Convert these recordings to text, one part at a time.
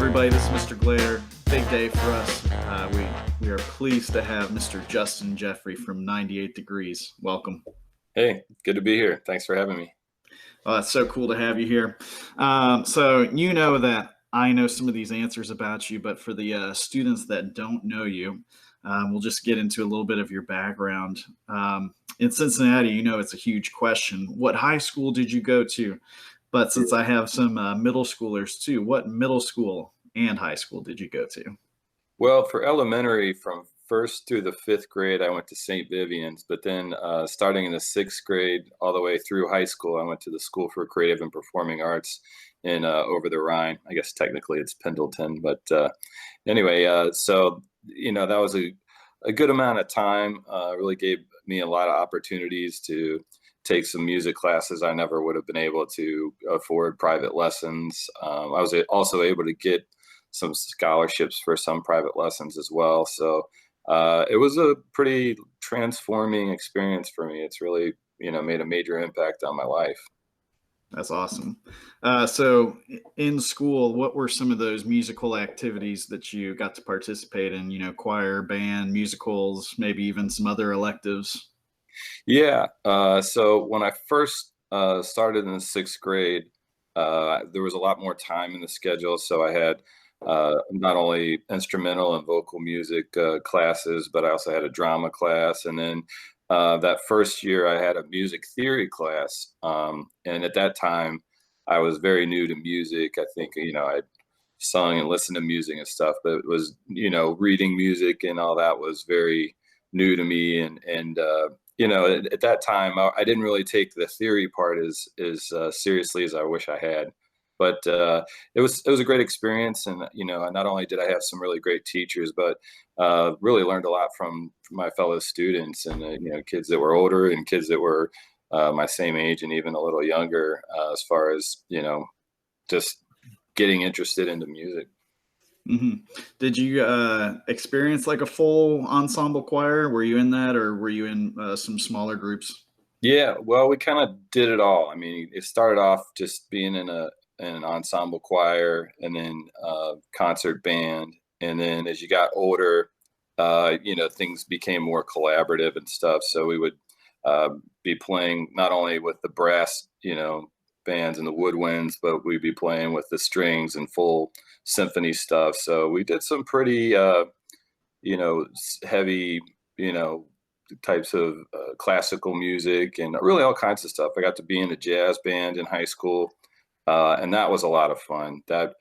everybody. This is Mr. Glare. Big day for us. We are pleased to have Mr. Justin Jeffre from 98 Degrees. Welcome. Hey, good to be here. Thanks for having me. Well, it's so cool to have you here. So you know that I know some of these answers about you, but for the students that don't know you, we'll just get into a little bit of your background. In Cincinnati, you know it's a huge question. What high school did you go to? But since I have some middle schoolers too, what middle school and high school did you go to? Well, for elementary, from first through the fifth grade, I went to St. Vivian's. But then starting in the sixth grade all the way through high school, I went to the School for Creative and Performing Arts in over the Rhine. I guess technically it's Pendleton. But anyway, so, that was a good amount of time. Really gave me a lot of opportunities to take some music classes I never would have been able to afford private lessons. I was also able to get some scholarships for some private lessons as well. So it was a pretty transforming experience for me. It's really, made a major impact on my life. That's awesome. So in school, what were some of those musical activities that you got to participate in? Choir, band, musicals, maybe even some other electives? Yeah. So when I first started in the sixth grade, there was a lot more time in the schedule. So I had not only instrumental and vocal music classes, but I also had a drama class. And then that first year, I had a music theory class. And at that time, I was very new to music. I think, I sung and listened to music and stuff, but it was, reading music and all that was very new to me. And at that time, I didn't really take the theory part as seriously as I wish I had. But it was a great experience, and not only did I have some really great teachers, but really learned a lot from my fellow students, and kids that were older and kids that were my same age and even a little younger, as far as just getting interested into music. Mm-hmm. Did you experience like a full ensemble choir? Were you in that, or were you in some smaller groups? Yeah, well, we kind of did it all. I mean, it started off just being in an ensemble choir, and then concert band, and then as you got older, things became more collaborative and stuff. So we would be playing not only with the brass, bands and the woodwinds, but we'd be playing with the strings and full symphony stuff. So we did some pretty, heavy, types of classical music and really all kinds of stuff. I got to be in a jazz band in high school, and that was a lot of fun. That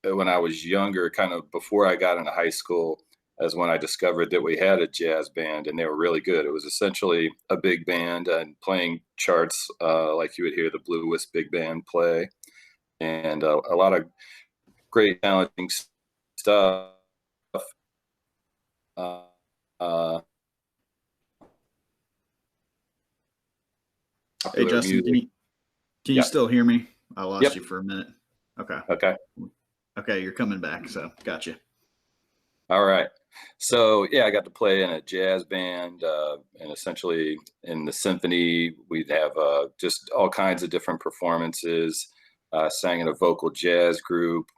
when I was younger, kind of before I got into high school, as when I discovered that we had a jazz band and they were really good. It was essentially a big band and playing charts like you would hear the Blue Wisp Big Band play, and a lot of great challenging stuff. Uh, Hey, Justin, music. can you Yeah. still hear me? I lost Yep. you for a minute. Okay. Okay. Okay, you're coming back, so gotcha. All right. So yeah, I got to play in a jazz band, and essentially in the symphony, we'd have just all kinds of different performances. Sang in a vocal jazz group.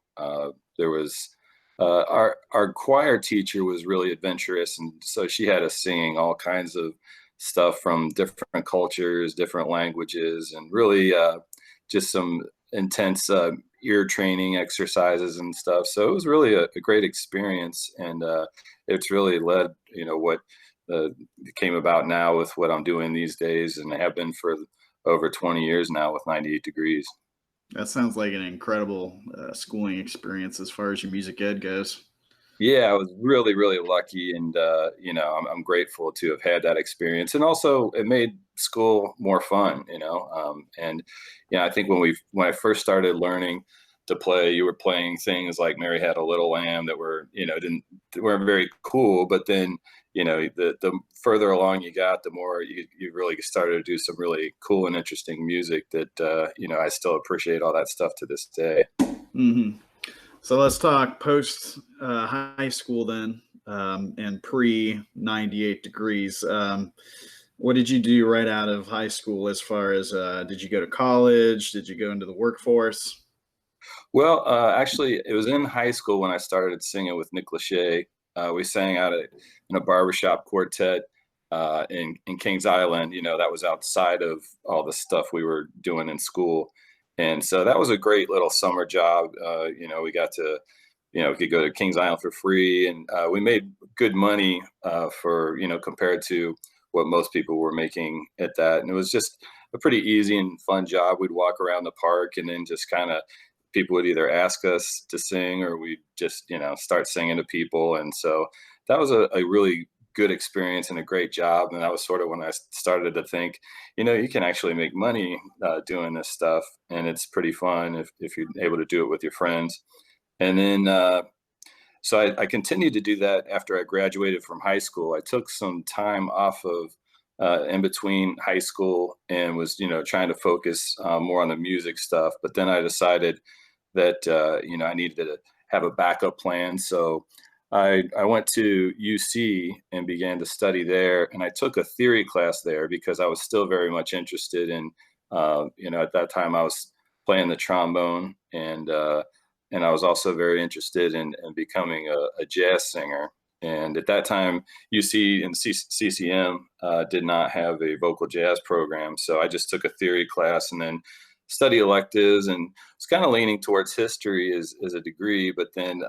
There was our choir teacher was really adventurous, and so she had us singing all kinds of stuff from different cultures, different languages, and really just some intense ear training exercises and stuff. So it was really a great experience, and it's really led, what came about now with what I'm doing these days, and I have been for over 20 years now with 98 Degrees. That sounds like an incredible schooling experience as far as your music ed goes. Yeah, I was really, really lucky, and I'm grateful to have had that experience, and also it made school more fun. And I think when I first started learning to play, you were playing things like "Mary Had a Little Lamb" that were weren't very cool, but then the further along you got, the more you really started to do some really cool and interesting music that I still appreciate all that stuff to this day. Mm-hmm. So let's talk post high school then, and pre 98 Degrees. What did you do right out of high school as far as did you go to college? Did you go into the workforce? Well, actually, it was in high school when I started singing with Nick Lachey. We sang in a barbershop quartet in Kings Island. That was outside of all the stuff we were doing in school. And so that was a great little summer job. We got to, we could go to Kings Island for free, and we made good money for, compared to what most people were making at that. And it was just a pretty easy and fun job. We'd walk around the park and then just kind of people would either ask us to sing or we'd just, start singing to people. And so that was a really good experience and a great job. And that was sort of when I started to think, you can actually make money doing this stuff. And it's pretty fun if you're able to do it with your friends. And then, so I continued to do that after I graduated from high school. I took some time off of in between high school and was, trying to focus more on the music stuff. But then I decided that, I needed to have a backup plan. So I went to UC and began to study there. And I took a theory class there because I was still very much interested in, at that time I was playing the trombone, and I was also very interested in becoming a jazz singer. And at that time, UC and CCM did not have a vocal jazz program. So I just took a theory class and then study electives, and was kind of leaning towards history as a degree. But then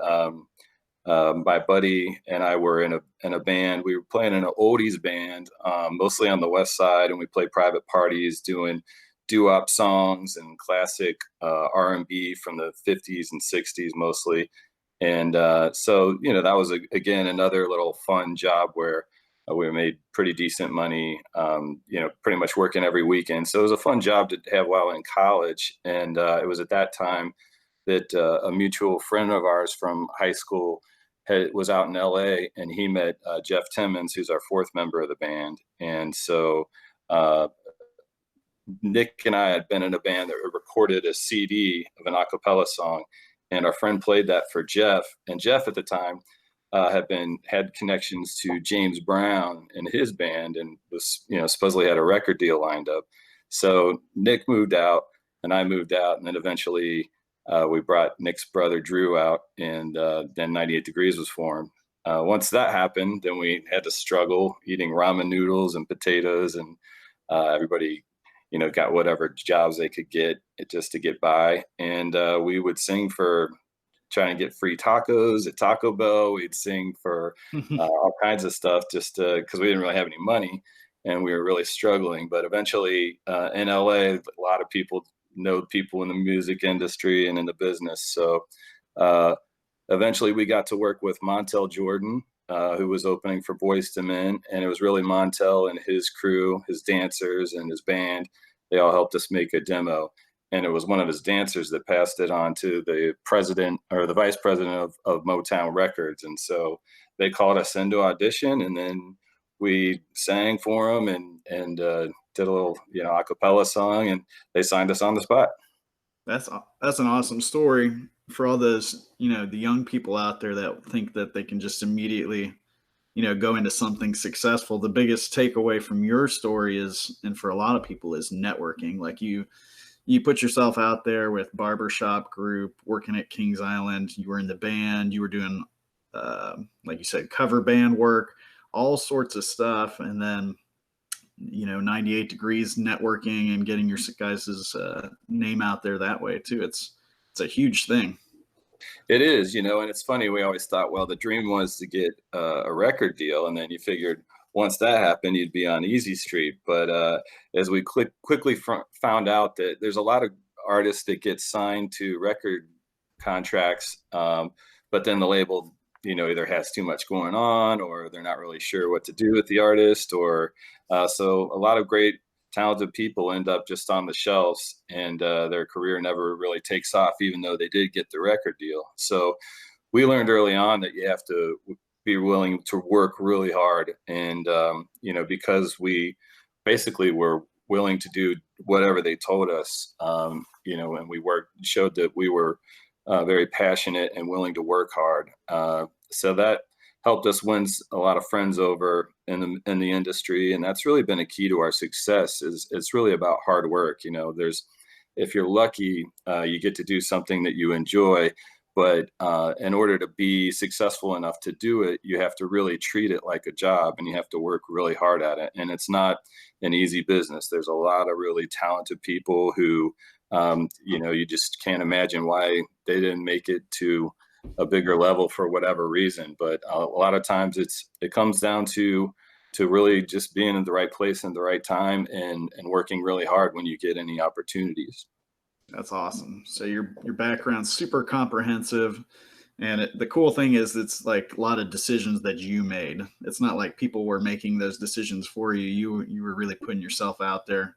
my buddy and I were in a band. We were playing in an oldies band, mostly on the West Side, and we played private parties doing doo-wop songs and classic R&B from the 50s and 60s mostly. And so, that was, again, another little fun job where we made pretty decent money, pretty much working every weekend. So it was a fun job to have while in college. And it was at that time that a mutual friend of ours from high school was out in LA, and he met Jeff Timmons, who's our fourth member of the band. And so Nick and I had been in a band that recorded a CD of an a cappella song, and our friend played that for Jeff. And Jeff at the time had connections to James Brown and his band, and was, supposedly had a record deal lined up. So Nick moved out and I moved out, and then eventually we brought Nick's brother Drew out, and then 98 Degrees was formed. Once that happened, then we had to struggle eating ramen noodles and potatoes, and everybody got whatever jobs they could get just to get by. And we would sing for trying to get free tacos at Taco Bell. We'd sing for all kinds of stuff just because we didn't really have any money and we were really struggling. But eventually in LA, a lot of people know people in the music industry and in the business. So eventually we got to work with Montel Jordan, who was opening for Boyz II Men. And it was really Montel and his crew, his dancers and his band. They all helped us make a demo. And it was one of his dancers that passed it on to the president or the vice president of Motown Records. And so they called us in to audition, and then we sang for them and did a little, a cappella song, and they signed us on the spot. That's an awesome story for all those, the young people out there that think that they can just immediately, go into something successful. The biggest takeaway from your story is, and for a lot of people, is networking. Like you put yourself out there with barbershop group, working at Kings Island. You were in the band. You were doing, like you said, cover band work, all sorts of stuff. And then, 98 Degrees networking and getting your guys' name out there that way too. It's a huge thing. It is, and it's funny. We always thought, well, the dream was to get a record deal. And then you figured once that happened, you'd be on Easy Street. But as we quickly found out that there's a lot of artists that get signed to record contracts, but then the label, either has too much going on, or they're not really sure what to do with the artist, or so a lot of great talented people end up just on the shelves, and their career never really takes off, even though they did get the record deal. So we learned early on that you have to be willing to work really hard. And, because we basically were willing to do whatever they told us, and we showed that we were very passionate and willing to work hard. So that helped us win a lot of friends over in the industry. And that's really been a key to our success. It's really about hard work. if you're lucky, you get to do something that you enjoy. But in order to be successful enough to do it, you have to really treat it like a job, and you have to work really hard at it. And it's not an easy business. There's a lot of really talented people who, you just can't imagine why they didn't make it to a bigger level for whatever reason. But a lot of times it comes down to really just being in the right place at the right time, and working really hard when you get any opportunities. That's awesome. So your background's super comprehensive, and the cool thing is it's like a lot of decisions that you made. It's not like people were making those decisions for you. You were really putting yourself out there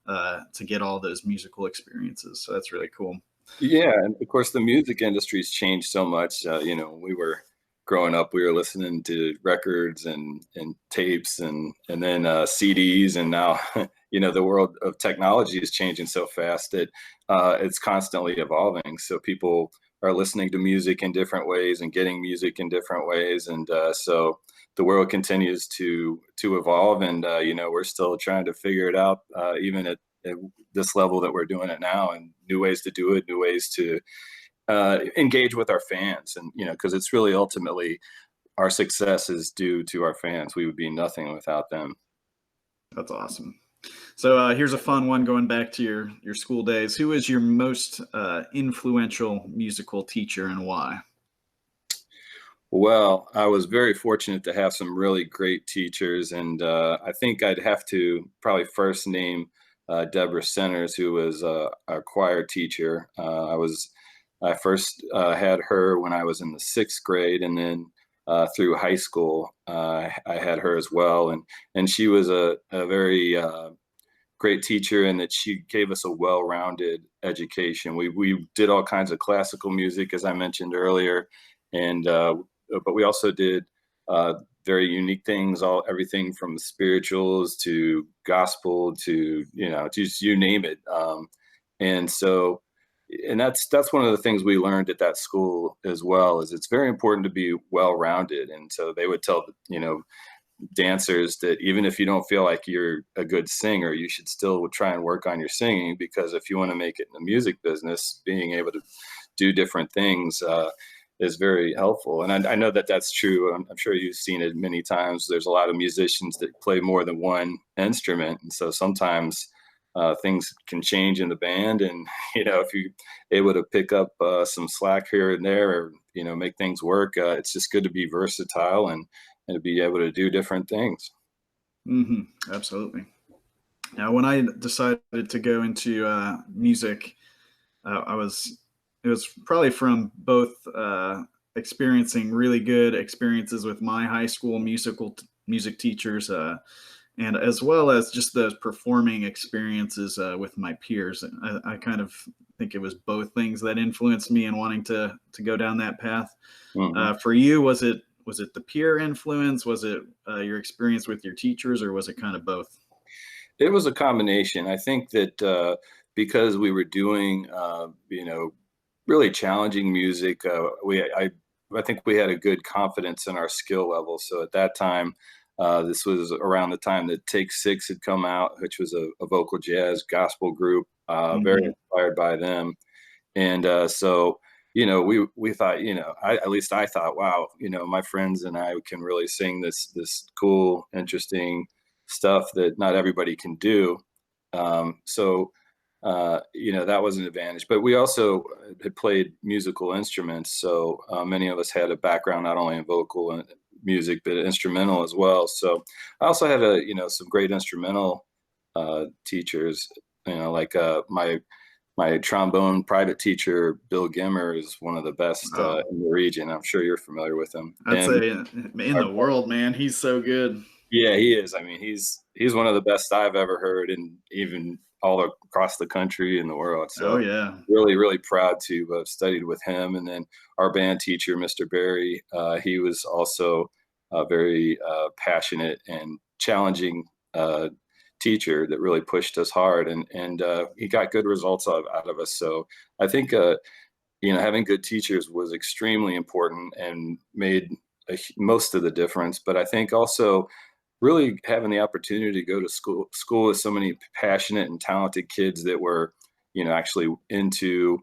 to get all those musical experiences. So that's really cool. Yeah, and of course the music industry's changed so much. When we were growing up, we were listening to records and tapes and then CDs, and now the world of technology is changing so fast that it's constantly evolving. So people are listening to music in different ways and getting music in different ways, and so the world continues to evolve, and we're still trying to figure it out, even at this level that we're doing it now, and new ways to do it, new ways to engage with our fans. And because it's really ultimately our success is due to our fans. We would be nothing without them. That's awesome. So here's a fun one going back to your school days. Who is your most influential musical teacher, and why? Well, I was very fortunate to have some really great teachers, and I think I'd have to probably first name Deborah Centers, who was a choir teacher. I first had her when I was in the 6th grade, and then through high school, I had her as well. And she was a very great teacher, in that she gave us a well-rounded education. We did all kinds of classical music, as I mentioned earlier, and but we also did very unique things, everything from spirituals to gospel to just you name it. And so, and that's one of the things we learned at that school as well, is it's very important to be well-rounded. And so they would tell dancers that even if you don't feel like you're a good singer, you should still try and work on your singing, because if you want to make it in the music business, being able to do different things is very helpful. And I know that that's true. I'm sure you've seen it many times. There's a lot of musicians that play more than one instrument, and so sometimes things can change in the band. And if you're able to pick up some slack here and there, or make things work, it's just good to be versatile and to be able to do different things. Absolutely. Now, when I decided to go into music, it was probably from both experiencing really good experiences with my high school music teachers, and as well as just those performing experiences with my peers. I kind of think it was both things that influenced me in wanting to go down that path. For you, was it the peer influence? Was it your experience with your teachers, or was it kind of both? It was a combination. I think that because we were doing, really challenging music, I think we had a good confidence in our skill level. So at that time, this was around the time that Take Six had come out, which was a vocal jazz gospel group, very inspired by them. And so, we thought, at least I thought, wow, my friends and I can really sing this cool, interesting stuff that not everybody can do. So that was an advantage. But we also had played musical instruments, so many of us had a background not only in vocal and music, but instrumental as well. So I also had some great instrumental teachers. Like my trombone private teacher, Bill Gimmer, is one of the best in the region. I'm sure you're familiar with him. I'd say in the world, man, he's so good. Yeah, he is. I mean, he's one of the best I've ever heard, and even all across the country and the world. So Oh yeah. really, really proud to have studied with him. And then our band teacher, Mr. Barry, he was also a very passionate and challenging teacher that really pushed us hard, and he got good results out of us. So I think having good teachers was extremely important and made most of the difference. But I think also really having the opportunity to go to school with so many passionate and talented kids that were actually into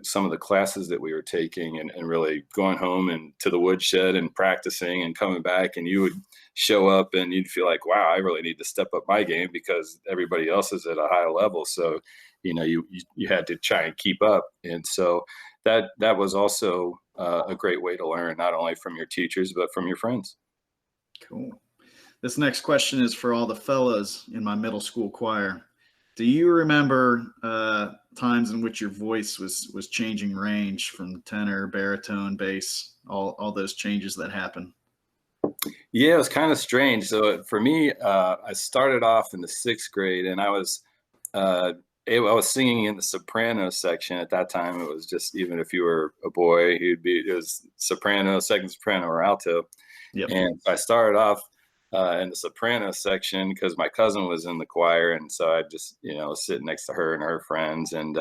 some of the classes that we were taking, and really going home and to the woodshed and practicing and coming back, and you would show up and you'd feel like, wow, I really need to step up my game because everybody else is at a high level. So, you had to try and keep up. And so that was also a great way to learn, not only from your teachers, but from your friends. Cool. This next question is for all the fellas in my middle school choir. Do you remember times in which your voice was changing range from tenor, baritone, bass, all those changes that happen? Yeah, it was kind of strange. So for me, I started off in the sixth grade, and uh, I was singing in the soprano section at that time. It was just, even if you were a boy, it was soprano, second soprano, or alto. Yep. And I started off in the soprano section because my cousin was in the choir, and so I just was sitting next to her and her friends, and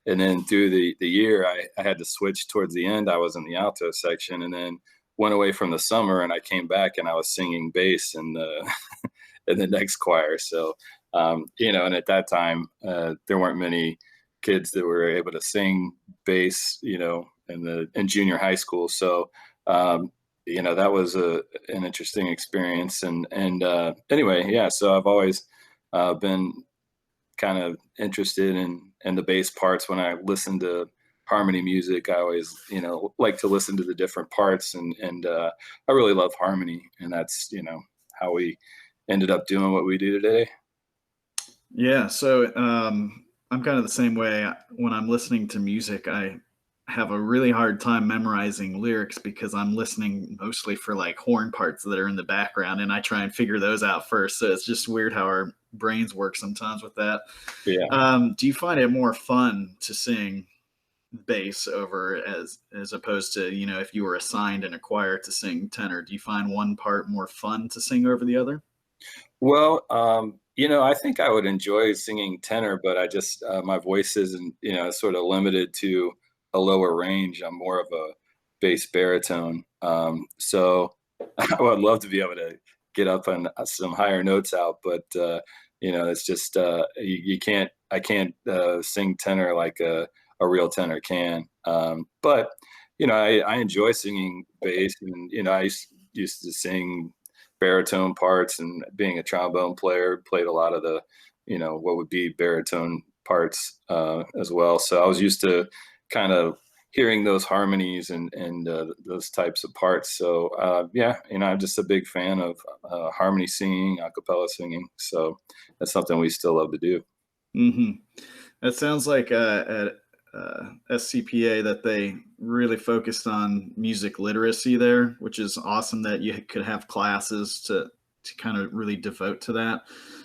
then through the year I had to switch towards the end. I was in the alto section, and then went away from the summer, and I came back and I was singing bass in the in the next choir. So and at that time there weren't many kids that were able to sing bass, in junior high school. So that was an interesting experience. And anyway, yeah. So I've always been kind of interested in the bass parts. When I listen to harmony music, I always like to listen to the different parts, and I really love harmony, and that's how we ended up doing what we do today. Yeah. So I'm kind of the same way. When I'm listening to music, I have a really hard time memorizing lyrics because I'm listening mostly for like horn parts that are in the background, and I try and figure those out first. So it's just weird how our brains work sometimes with that. Yeah. Do you find it more fun to sing bass over as opposed to, if you were assigned in a choir to sing tenor? Do you find one part more fun to sing over the other? Well, I think I would enjoy singing tenor, but I just my voice isn't, sort of limited to a lower range. I'm more of a bass baritone. So I would love to be able to get up on some higher notes out, but it's just you can't. I can't sing tenor like a real tenor can. But I enjoy singing bass, and I used to sing baritone parts, and being a trombone player, played a lot of the what would be baritone parts as well. So I was used to kind of hearing those harmonies and those types of parts. So yeah, I'm just a big fan of harmony singing, a cappella singing. So that's something we still love to do. Hmm. That sounds like at SCPA that they really focused on music literacy there, which is awesome that you could have classes to kind of really devote to that.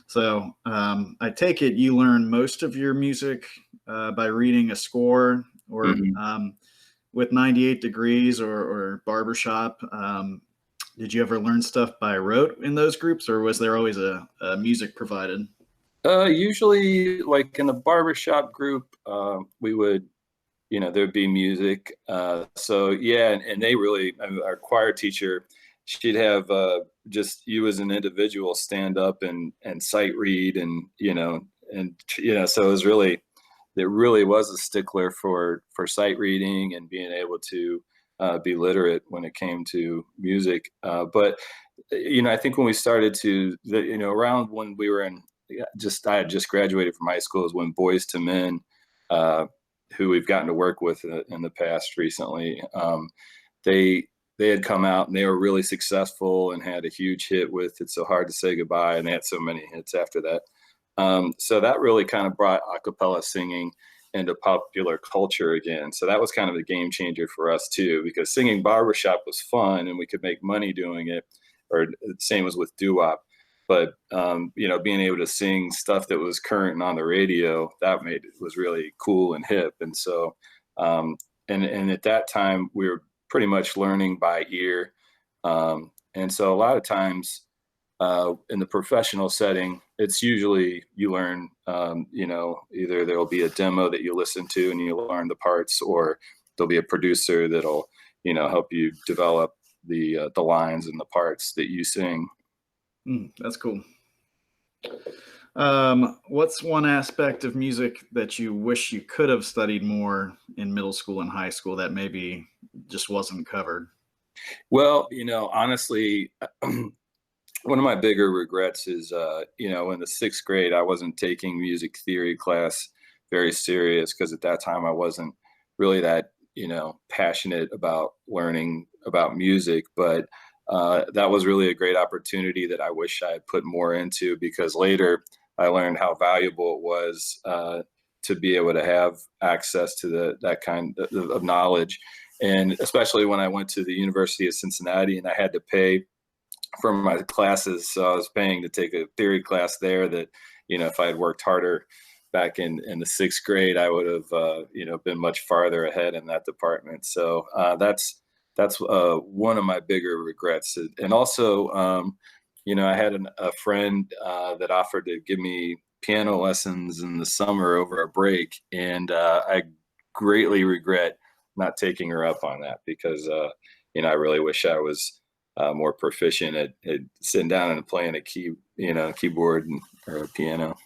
So I take it you learn most of your music by reading a score, or Mhm. with 98 Degrees or Barbershop. Did you ever learn stuff by rote in those groups, or was there always a music provided? Usually, like in the barbershop group, we would, there'd be music. So yeah, and they really, I mean, our choir teacher, she'd have just you as an individual stand up and sight read, and so it really was a stickler for sight reading and being able to be literate when it came to music. But I think when we started around when we were in, yeah, I had just graduated from high school, is when Boys to Men, uh, who we've gotten to work with in the past recently, they they had come out and they were really successful and had a huge hit with "It's So Hard to Say Goodbye," and they had so many hits after that. So that really kind of brought a cappella singing into popular culture again. So that was kind of a game changer for us too, because singing barbershop was fun and we could make money doing it, or the same as with doo-wop. But being able to sing stuff that was current and on the radio, that made it was really cool and hip. And so, and at that time, we were pretty much learning by ear. And so, a lot of times, in the professional setting, it's usually you learn, either there'll be a demo that you listen to and you learn the parts, or there'll be a producer that'll, help you develop the lines and the parts that you sing. That's cool. What's one aspect of music that you wish you could have studied more in middle school and high school that maybe just wasn't covered? Well, honestly, one of my bigger regrets is, in the sixth grade, I wasn't taking music theory class very serious because at that time I wasn't really that, passionate about learning about music. But that was really a great opportunity that I wish I had put more into because later I learned how valuable it was to be able to have access to that kind of knowledge. And especially when I went to the University of Cincinnati and I had to pay for my classes. So I was paying to take a theory class there that, if I had worked harder back in the sixth grade, I would have, been much farther ahead in that department. So that's one of my bigger regrets. And also, I had a friend that offered to give me piano lessons in the summer over a break. And I greatly regret not taking her up on that because, I really wish I was more proficient at sitting down and playing a keyboard or a piano.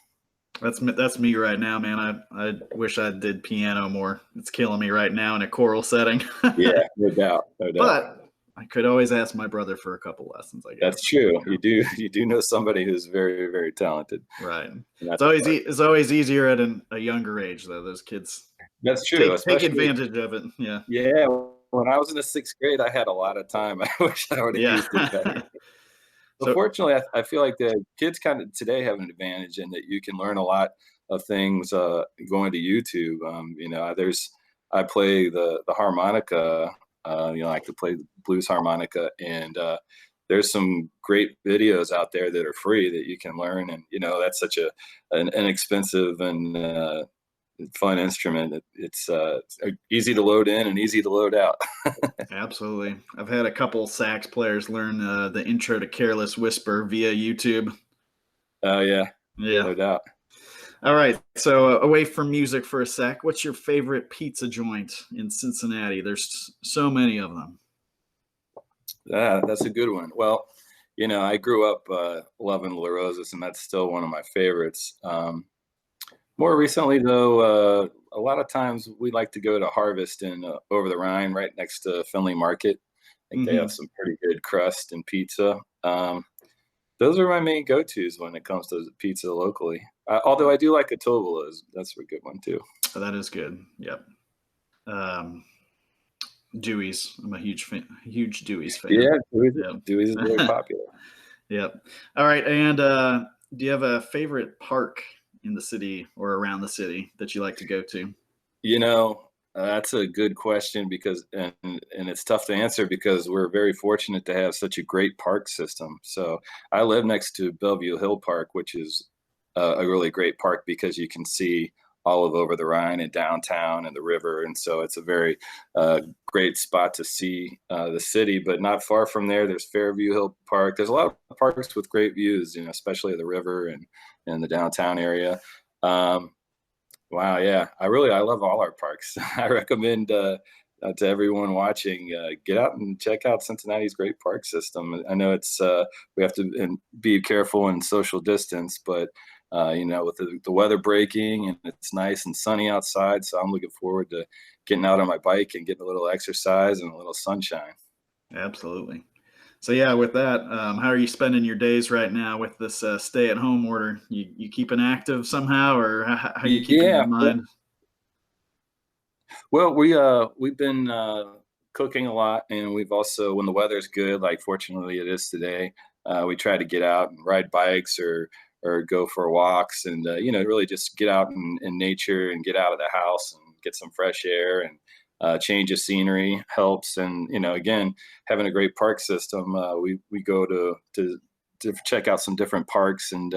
That's me right now, man. I wish I did piano more. It's killing me right now in a choral setting. Yeah, no doubt, no doubt. But I could always ask my brother for a couple lessons, I guess. That's true. You do know somebody who's very, very talented. Right. It's always easier at a younger age, though. Those kids That's true. take advantage of it. Yeah. Yeah. When I was in the sixth grade, I had a lot of time. I wish I would have used it better. So, Fortunately, I feel like the kids kind of today have an advantage in that you can learn a lot of things going to YouTube. I play the harmonica. I like to play the blues harmonica, and there's some great videos out there that are free that you can learn. And that's such an inexpensive and fun instrument. It's easy to load in and easy to load out. absolutely. I've had a couple sax players learn the intro to Careless Whisper via YouTube. Oh yeah, Yeah. no doubt. All right. So away from music for a sec, what's your favorite pizza joint in Cincinnati? There's so many of them. Yeah, that's a good one. Well, I grew up loving La Rosa's, and that's still one of my favorites. More recently, though, a lot of times we like to go to Harvest in over the Rhine, right next to Findlay Market. I think they have some pretty good crust and pizza. Those are my main go-tos when it comes to pizza locally. Although I do like a Tovola's. That's a good one too. So that is good. Yep. Dewey's. I'm a huge Dewey's fan. Yeah, Yep. Dewey's is really popular. Yep. All right. And do you have a favorite park in the city or around the city that you like to go to? That's a good question because and it's tough to answer because we're very fortunate to have such a great park system. So I live next to Bellevue Hill Park, which is a really great park because you can see all of over the Rhine and downtown and the river. And so it's a very great spot to see the city. But not far from there, there's Fairview Hill Park. There's a lot of parks with great views, especially the river and the downtown area. Wow, yeah, I love all our parks. I recommend to everyone watching, get out and check out Cincinnati's great park system. I know it's we have to be careful and social distance, but with the weather breaking and it's nice and sunny outside, so I'm looking forward to getting out on my bike and getting a little exercise and a little sunshine. Absolutely. So yeah, with that, how are you spending your days right now with this stay-at-home order? You keeping active somehow, or how are you keeping your mind? Well, we've been cooking a lot, and we've also, when the weather's good, like fortunately it is today, we try to get out and ride bikes or go for walks, and really just get out in nature and get out of the house and get some fresh air and change of scenery helps. And again, having a great park system, we go to check out some different parks and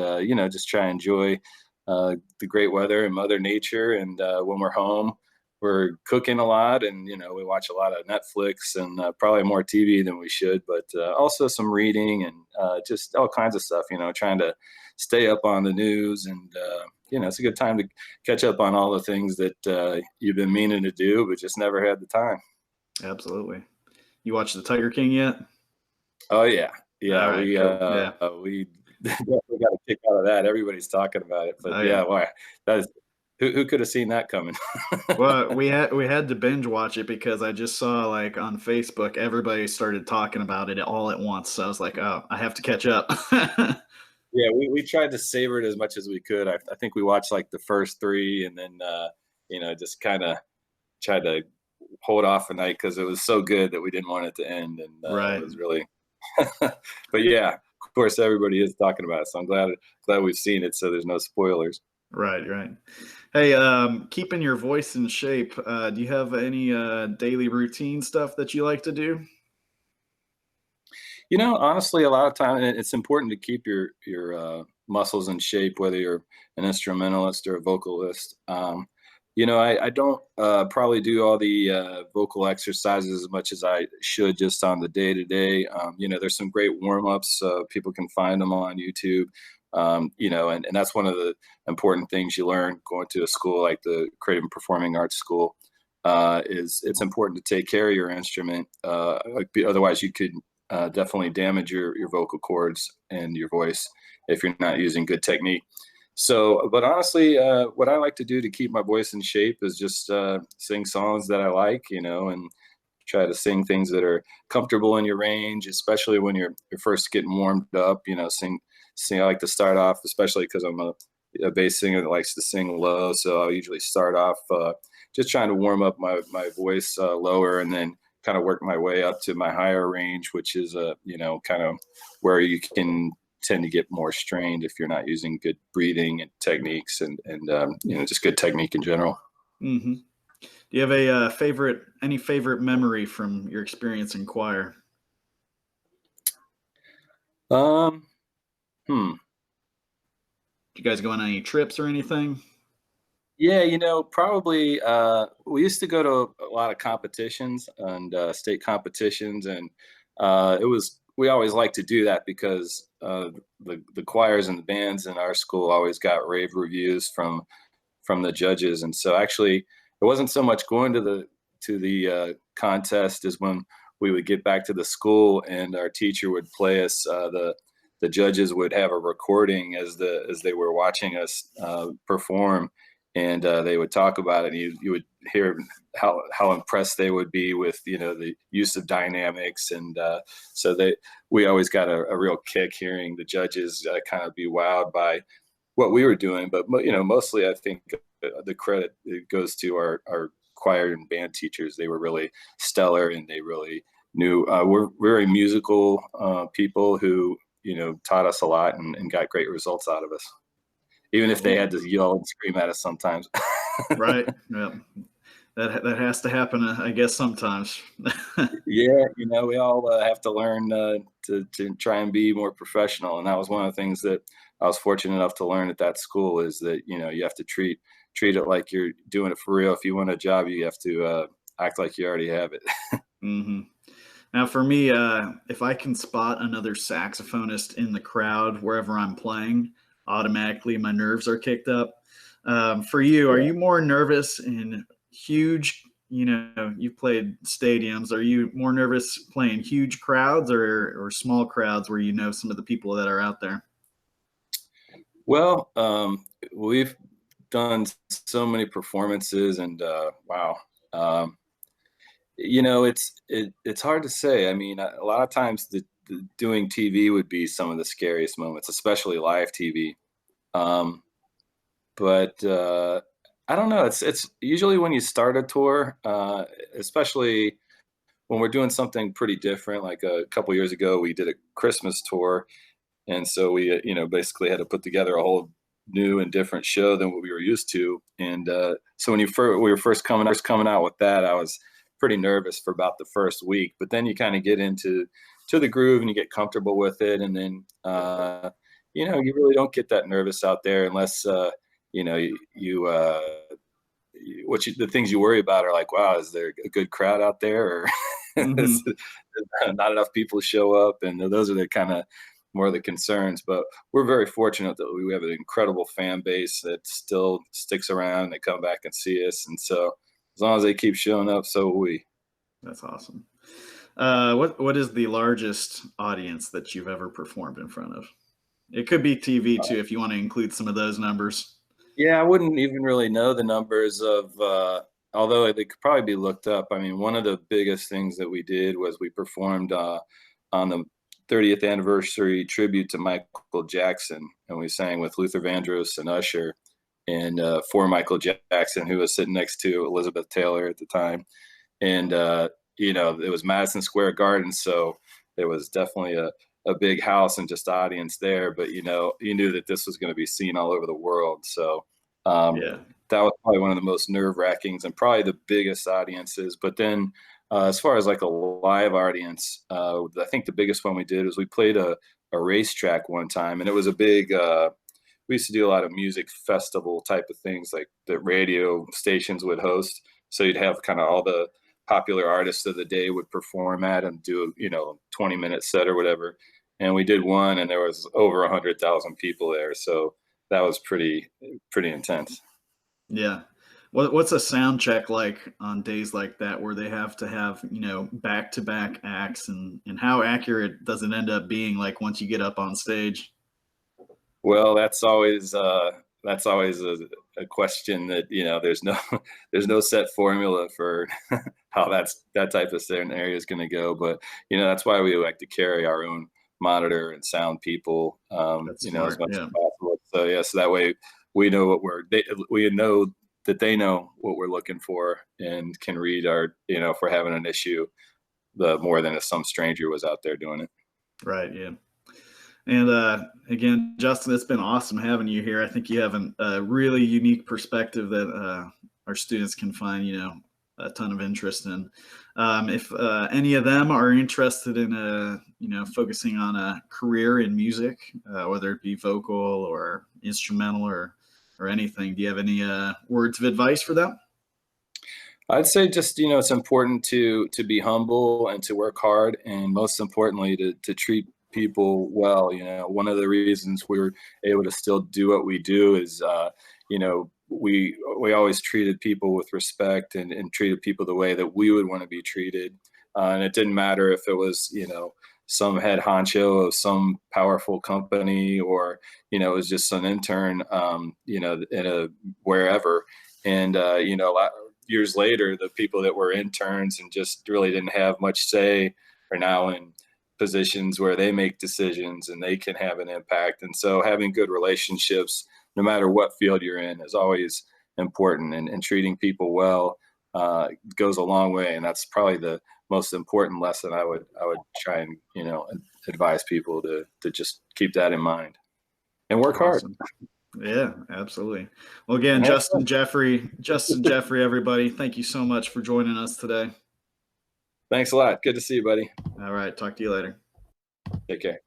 just try and enjoy the great weather and Mother Nature. And when we're home, we're cooking a lot, and we watch a lot of Netflix and probably more TV than we should, but also some reading and just all kinds of stuff. Trying to stay up on the news, and it's a good time to catch up on all the things that you've been meaning to do, but just never had the time. Absolutely. You watched the Tiger King yet? Oh yeah, All right, we cool. Yeah. we definitely got a kick out of that. Everybody's talking about it, but Oh yeah, yeah. why that is who could have seen that coming? Well, we had to binge watch it because I just saw like on Facebook everybody started talking about it all at once. So I was like, oh, I have to catch up. Yeah, we tried to savor it as much as we could. I think we watched like the first three, and then just kind of tried to hold off a night because it was so good that we didn't want it to end, and it Right. was really. But yeah, of course, everybody is talking about it, so I'm glad we've seen it, so there's no spoilers. Right, right. Hey, keeping your voice in shape, do you have any daily routine stuff that you like to do? Honestly, a lot of time, and it's important to keep your muscles in shape, whether you're an instrumentalist or a vocalist. I don't probably do all the vocal exercises as much as I should just on the day to day. There's some great warm ups. People can find them on YouTube. And that's one of the important things you learn going to a school like the Creative and Performing Arts School. Is it's important to take care of your instrument. Otherwise, you could definitely damage your vocal cords and your voice if you're not using good technique. So, but honestly, what I like to do to keep my voice in shape is just sing songs that I like, and try to sing things that are comfortable in your range, especially when you're first getting warmed up. Sing. I like to start off, especially because I'm a bass singer that likes to sing low. So I'll usually start off just trying to warm up my voice lower, and then kind of work my way up to my higher range, which is kind of where you can tend to get more strained if you're not using good breathing and techniques, and just good technique in general. Hmm. Do you have a any favorite memory from your experience in choir? Um, hmm. Do you guys go on any trips or anything? Yeah, probably we used to go to a lot of competitions and state competitions, and we always like to do that because the choirs and the bands in our school always got rave reviews from the judges. And so actually it wasn't so much going to the contest as when we would get back to the school and our teacher would play us the judges would have a recording as they were watching us perform, and they would talk about it, and you would hear how impressed they would be with the use of dynamics. And so we always got a real kick hearing the judges kind of be wowed by what we were doing. But mostly I think the credit goes to our choir and band teachers. They were really stellar, and they really knew we're very musical people who taught us a lot and got great results out of us, even if they had to yell and scream at us sometimes. Right. Yeah. That has to happen, I guess, sometimes. Yeah, we all have to learn to try and be more professional, and that was one of the things that I was fortunate enough to learn at that school, is that you have to treat it like you're doing it for real. If you want a job, you have to act like you already have it. Hmm. Now, for me, if I can spot another saxophonist in the crowd wherever I'm playing, automatically my nerves are kicked up. For you, are Yeah. you more nervous in huge, you've played stadiums. Are you more nervous playing huge crowds or small crowds where some of the people that are out there? Well, we've done so many performances, and wow. Um, it's hard to say. I mean, a lot of times the doing TV would be some of the scariest moments, especially live TV. Um, but I don't know. It's usually when you start a tour, especially when we're doing something pretty different. Like a couple years ago, we did a Christmas tour, and so we basically had to put together a whole new and different show than what we were used to. And so when we were first coming out with that, I was pretty nervous for about the first week. But then you kind of get into the groove and you get comfortable with it, and then you really don't get that nervous out there unless you know you the things you worry about are like, wow, is there a good crowd out there, or Hmm. is not enough people show up? And those are the kind of more of the concerns. But we're very fortunate that we have an incredible fan base that still sticks around. They come back and see us, and so as long as they keep showing up, so will we. That's awesome. What is the largest audience that you've ever performed in front of? It could be TV too, if you want to include some of those numbers. Yeah, I wouldn't even really know the numbers of, although they could probably be looked up. I mean, one of the biggest things that we did was we performed on the 30th anniversary tribute to Michael Jackson, and we sang with Luther Vandross and Usher, and for Michael Jackson, who was sitting next to Elizabeth Taylor at the time. And it was Madison Square Garden, so there was definitely a big house and just audience there. But you knew that this was going to be seen all over the world. So Yeah. that was probably one of the most nerve-wrackings and probably the biggest audiences. But then, as far as like a live audience, I think the biggest one we did was we played a racetrack one time, and it was a big. We used to do a lot of music festival type of things, like the radio stations would host. So you'd have kind of all the popular artists of the day would perform at and do 20-minute set or whatever. And we did one, and there was over 100,000 people there. So that was pretty intense. Yeah. What's a sound check like on days like that where they have to have, back-to-back acts, and how accurate does it end up being, like once you get up on stage? Well, that's always a question that there's no set formula for how that type of scenario is going to go. But that's why we like to carry our own monitor and sound people, That's as smart. much as Yeah. possible. So yeah, so that way we know we know that they know what we're looking for and can read our if we're having an issue, the more than if some stranger was out there doing it. Right. Yeah. And again, Justin, it's been awesome having you here. I think you have a really unique perspective that our students can find, a ton of interest in. If any of them are interested in, focusing on a career in music, whether it be vocal or instrumental or anything, do you have any words of advice for them? I'd say just it's important to be humble and to work hard, and most importantly to treat people well. One of the reasons we were able to still do what we do is we always treated people with respect and treated people the way that we would want to be treated. And it didn't matter if it was some head honcho of some powerful company, or it was just an intern in a wherever. And years later, the people that were interns and just really didn't have much say are now in positions where they make decisions and they can have an impact. And so having good relationships, no matter what field you're in, is always important. And treating people well goes a long way. And that's probably the most important lesson I would try and advise people to just keep that in mind and work hard. Awesome. Yeah, absolutely. Well, again, Justin Jeffre, everybody, thank you so much for joining us today. Thanks a lot. Good to see you, buddy. All right. Talk to you later. Take care.